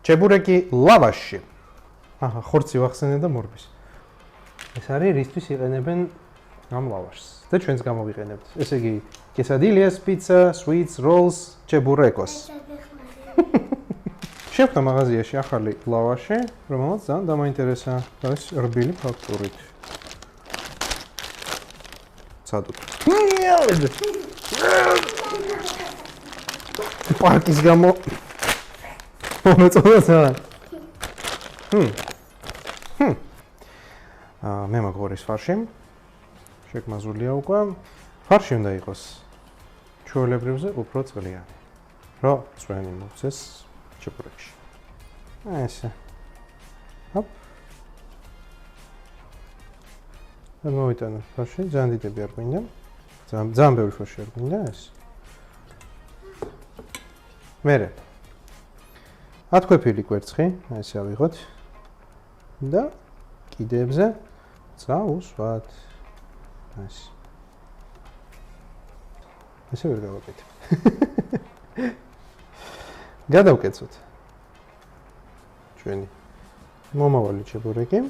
ჩებურეკი ლავაში. აჰა, ხორცი ვახსენე და მორბის. ეს არის რისთვის იყენებენ ამ ლავაშს და ჩვენს გამოვიყენებთ. ესე იგი, quesadillas, pizza, sweets, rolls, cheburrecos. შევხვდა მაღაზიაში ახალი ლავაში, რომელსაც ძალიან დამაინტერესა და ეს რბილი ფაქტურით. ცადოთ. პარკის გამო მომეწონა ძალიან. მე მაგვორის ფარში. შეგმაზულია უკვე. ფარში უნდა იყოს ჩვეულებრივზე უფრო წყლიანი. რომ წვენი მოვცეს ჩებურეკში. ესე. ჰოპ. და მოვიტანო ფარში, ძალიან დიდები არ გვინდა. ძალიან ბევრი ფარში არ გვინდა ეს. მერე. ათქვეფილი კვერცხი, ესე ავიღოთ. და კიდეებზე წავუსვათ. ეს. ესე ვერ გავაკეთებ. გადავკეცოთ. ჩვენი მომავალი ჩებურეკი.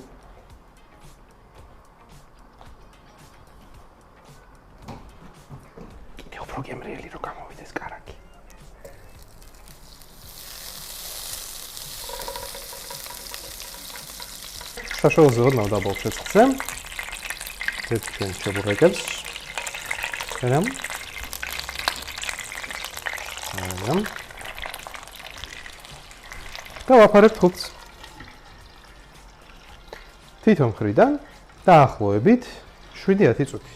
კიდე უფრო გემრიელი რომ გამოვიდეს კარაკი. საშუალო ზოდნავ დაბალ ცეცხლზე. ეს ჩვენ ჩებურეკებს. ენამ. გავაფარებთ ხუთს. თითო მხრიდან დაახლოებით 7-10 წუთი.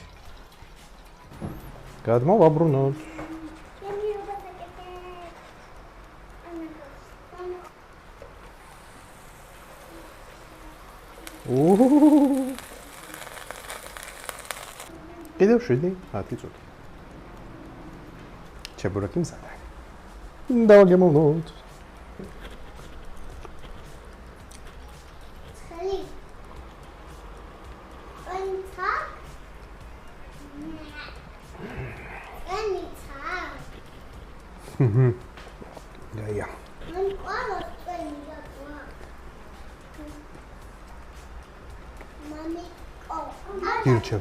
გადმოვაბრუნოთ. კიდევ 7-10 წუთი. ჩებურეკი მზადია. დავაგემოვნოთ. Gaia. Dirce.